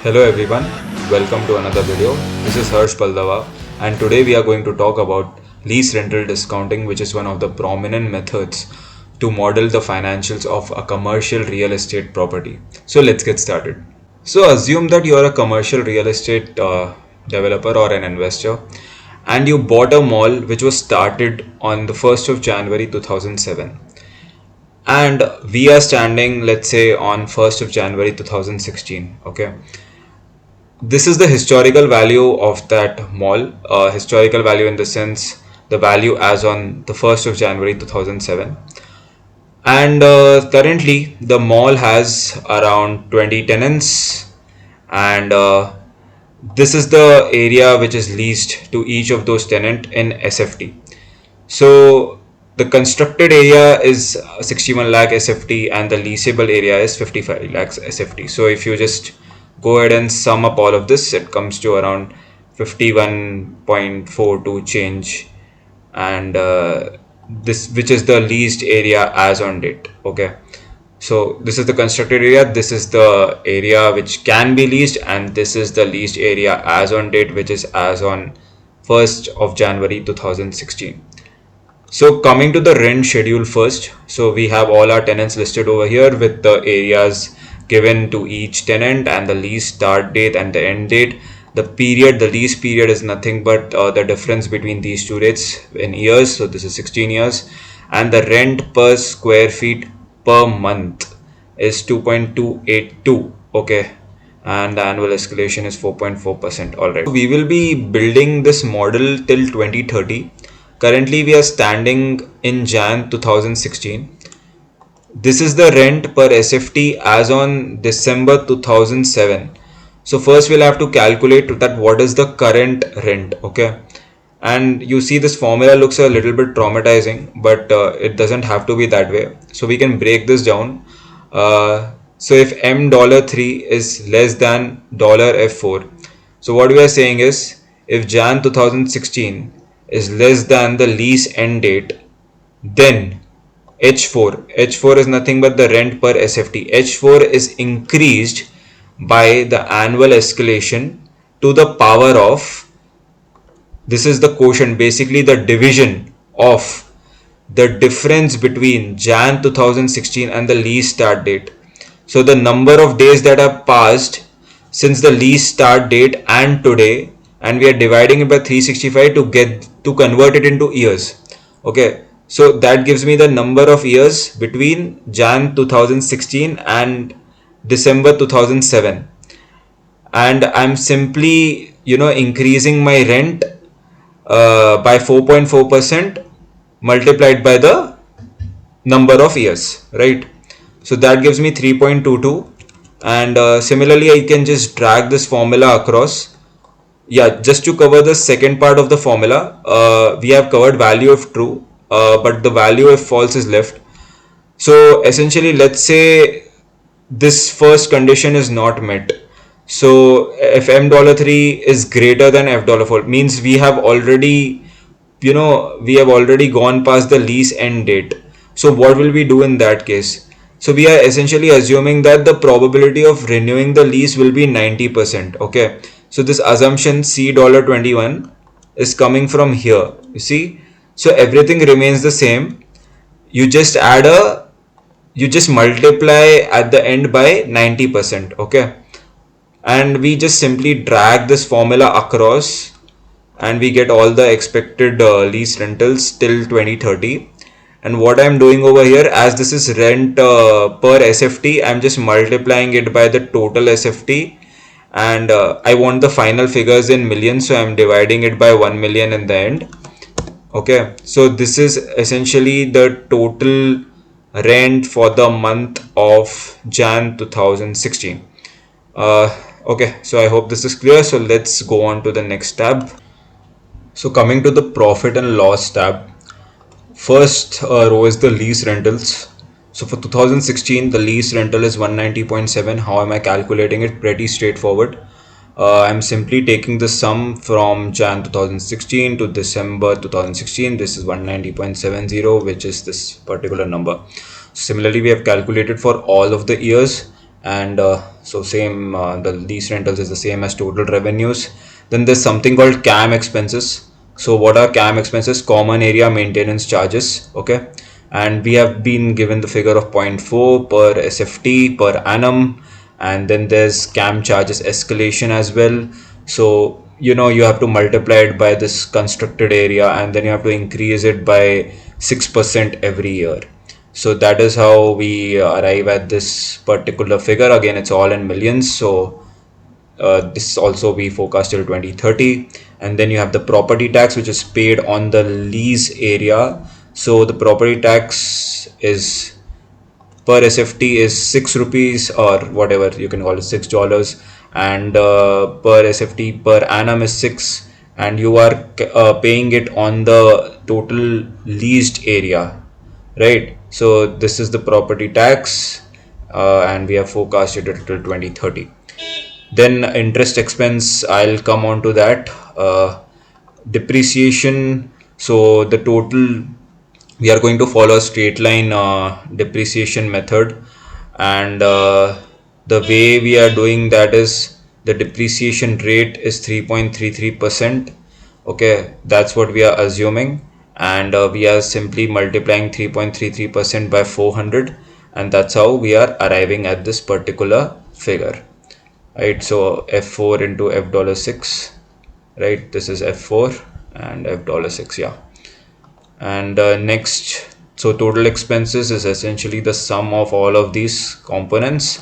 Hello everyone, welcome to another video. This is Harsh Pallava and today we are going to talk about lease rental discounting, which is one of the prominent methods to model the financials of a commercial real estate property. So let's get started. So assume that you are a commercial real estate developer or an investor and you bought a mall which was started on the 1st of January 2007, and we are standing, let's say, on 1st of January 2016. Okay, this is the historical value of that mall. Historical value in the sense the value as on the 1st of January 2007. And currently the mall has around 20 tenants, and this is the area which is leased to each of those tenant in SFT. So the constructed area is 61 lakh SFT and the leasable area is 55 lakhs SFT. So if you just go ahead and sum up all of this, it comes to around 51.42 change, and this, which is the leased area as on date. Okay, so this is the constructed area, this is the area which can be leased, and this is the leased area as on date, which is as on 1st of January 2016. So coming to the rent schedule first, so we have all our tenants listed over here with the areas given to each tenant and the lease start date and the end date. The period, the lease period is nothing but the difference between these two dates in years. So this is 16 years, and the rent per square feet per month is 2.282. Okay, and the annual escalation is 4.4%. All right, we will be building this model till 2030. Currently we are standing in Jan 2016. This is the rent per SFT as on December 2007. So first we'll have to calculate that what is the current rent. Okay, and you see this formula looks a little bit traumatizing, but it doesn't have to be that way. So we can break this down. So if $3 is less than $F4, so what we are saying is if Jan 2016 is less than the lease end date, then H4 is nothing but the rent per SFT. H4 is increased by the annual escalation to the power of, this is the quotient, basically the division of the difference between Jan 2016 and the lease start date. So the number of days that have passed since the lease start date and today, and we are dividing it by 365 to convert it into years. Okay, so that gives me the number of years between Jan 2016 and December 2007, and I'm simply increasing my rent by 4.4% multiplied by the number of years, right? So that gives me 3.22, and similarly I can just drag this formula across. Yeah, just to cover the second part of the formula, we have covered value if true, but the value if false is left. So essentially, let's say this first condition is not met. So if $3 is greater than $4, means we have already gone past the lease end date. So what will we do in that case? So we are essentially assuming that the probability of renewing the lease will be 90%. Okay, so this assumption $21 is coming from here, you see. So everything remains the same. You just multiply at the end by 90%. Okay, and we just simply drag this formula across and we get all the expected lease rentals till 2030. And what I'm doing over here, as this is rent per SFT, I'm just multiplying it by the total SFT, and I want the final figures in millions, so I'm dividing it by 1 million in the end. Okay, so this is essentially the total rent for the month of Jan 2016. Okay, so I hope this is clear. So let's go on to the next tab. So coming to the profit and loss tab, first row is the lease rentals. So for 2016, the lease rental is 190.7. How am I calculating it? Pretty straightforward. I'm simply taking the sum from Jan 2016 to December 2016. This is 190.70, which is this particular number. Similarly, we have calculated for all of the years, and So same, the lease rentals is the same as total revenues. Then there's something called CAM expenses. So what are CAM expenses? Common area maintenance charges. Okay, and we have been given the figure of zero point 0.4 per SFT per annum. And then there's CAM charges escalation as well. So you have to multiply it by this constructed area, and then you have to increase it by 6% every year. So that is how we arrive at this particular figure. Again, it's all in millions. So this also we forecast till 2030. And then you have the property tax, which is paid on the lease area. So the property tax is per SFT is 6 rupees, or whatever you can call it, $6. And per SFT per annum is 6, and you are paying it on the total leased area, right? So this is the property tax, and we have forecasted it till 2030. Then interest expense, I'll come on to that. Depreciation, so the total, we are going to follow a straight line depreciation method. And the way we are doing that is, the depreciation rate is 3.33%. Okay, that's what we are assuming. And we are simply multiplying 3.33% by 400, and that's how we are arriving at this particular figure, right? So F4 into F$6, right? This is F4 and F$6, yeah. And next, so total expenses is essentially the sum of all of these components.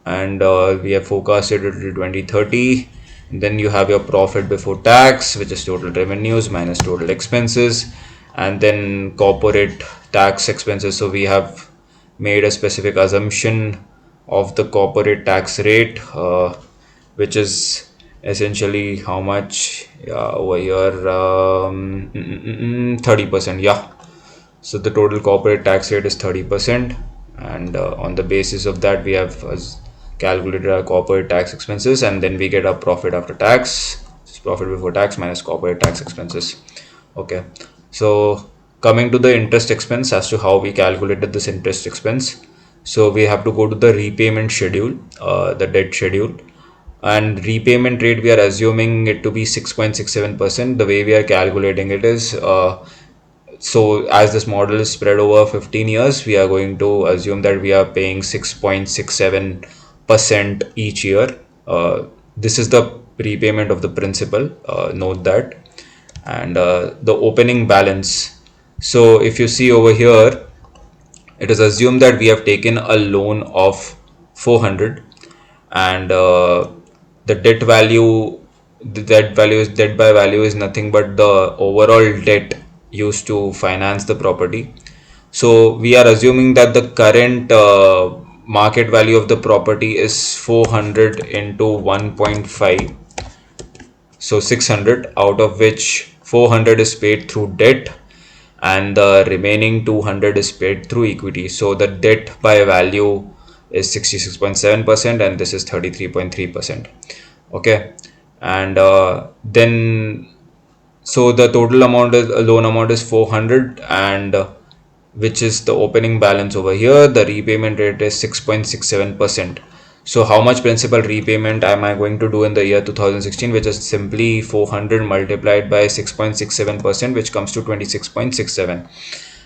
And we have forecasted it to 2030. Then you have your profit before tax, which is total revenues minus total expenses, and then corporate tax expenses. So we have made a specific assumption of the corporate tax rate, which is essentially how much, over here, 30%, yeah. So the total corporate tax rate is 30%, and on the basis of that we have calculated our corporate tax expenses, and then we get our profit after tax, profit before tax minus corporate tax expenses. Okay, so coming to the interest expense, as to how we calculated this interest expense. So we have to go to the repayment schedule, the debt schedule, and repayment rate, we are assuming it to be 6.67%. The way we are calculating it is, so as this model is spread over 15 years, we are going to assume that we are paying 6.67% each year. This is the repayment of the principal, note that. And the opening balance, so if you see over here, it is assumed that we have taken a loan of 400, and the debt value, debt by value is nothing but the overall debt used to finance the property. So we are assuming that the current market value of the property is 400 into 1.5, so 600, out of which 400 is paid through debt, and the remaining 200 is paid through equity. So the debt by value is 66.7%, and this is 33.3%. Okay, and then, so the total amount is, loan amount is 400, and which is the opening balance over here. The repayment rate is 6.67%. So how much principal repayment am I going to do in the year 2016, which is simply 400 multiplied by 6.67%, which comes to 26.67.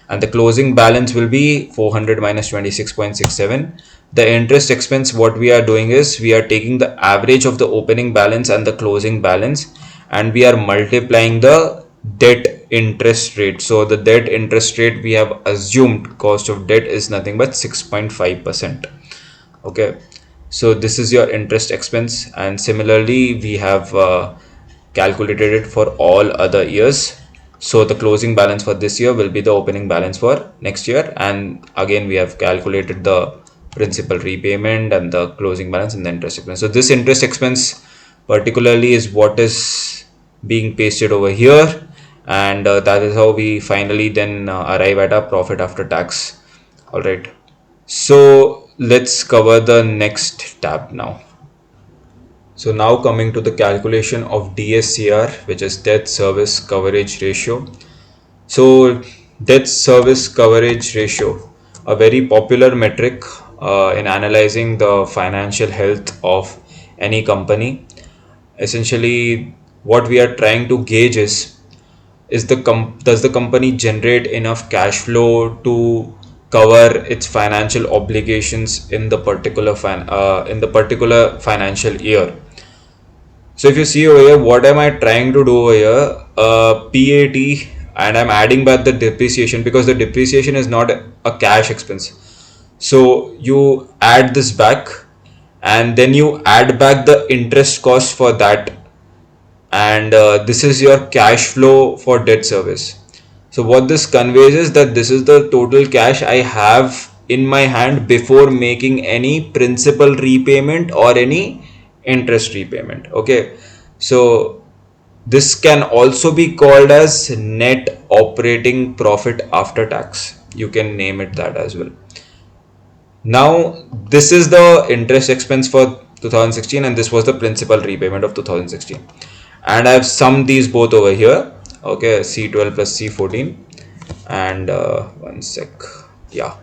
And the closing balance will be 400 minus 26.67. The interest expense, what we are doing is, we are taking the average of the opening balance and the closing balance, and we are multiplying the debt interest rate. So the debt interest rate, we have assumed cost of debt is nothing but 6.5%. Okay, so this is your interest expense, and similarly we have calculated it for all other years. So the closing balance for this year will be the opening balance for next year, and again we have calculated the principal repayment and the closing balance and the interest expense. So this interest expense particularly is what is being pasted over here, and that is how we finally then arrive at our profit after tax. All right, so let's cover the next tab now. So now coming to the calculation of DSCR, which is debt service coverage ratio. So debt service coverage ratio, a very popular metric in analyzing the financial health of any company. Essentially, what we are trying to gauge is does the company generate enough cash flow to cover its financial obligations in the particular financial year. So if you see over here, what am I trying to do over here? PAT, and I'm adding back the depreciation because the depreciation is not a cash expense. So you add this back, and then you add back the interest cost for that, and this is your cash flow for debt service. So what this conveys is that this is the total cash I have in my hand before making any principal repayment or any interest repayment. Okay, so this can also be called as net operating profit after tax. You can name it that as well. Now this is the interest expense for 2016, and this was the principal repayment of 2016, and I've summed these both over here. Okay, C12 plus C14, and one sec, yeah.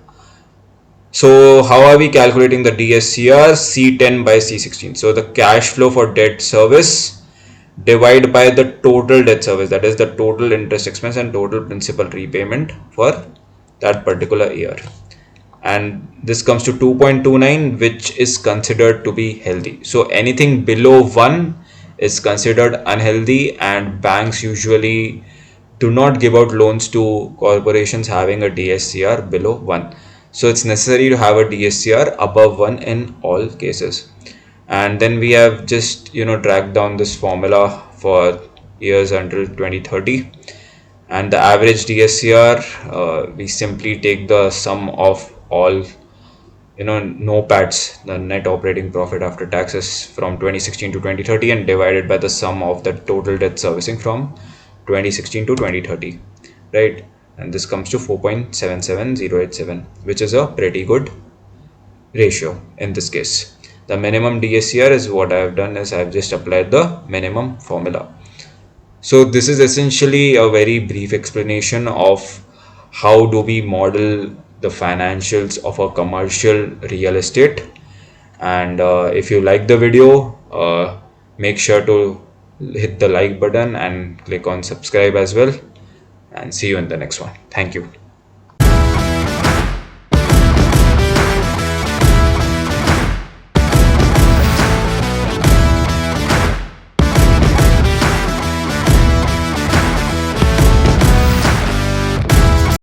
So how are we calculating the DSCR? C10 by C16. So the cash flow for debt service divide by the total debt service, that is the total interest expense and total principal repayment for that particular year, and this comes to 2.29, which is considered to be healthy. So anything below 1 is considered unhealthy, and banks usually do not give out loans to corporations having a DSCR below 1. So it's necessary to have a DSCR above 1 in all cases. And then we have just dragged down this formula for years until 2030, and the average DSCR, we simply take the sum of all NOPATs, the net operating profit after taxes, from 2016 to 2030, and divided by the sum of the total debt servicing from 2016 to 2030, right? And this comes to 4.77087, which is a pretty good ratio in this case. The minimum DSCR is what I have done is I've just applied the minimum formula. So this is essentially a very brief explanation of how do we model the financials of a commercial real estate. And if you like the video, make sure to hit the like button and click on subscribe as well. And see you in the next one. Thank you.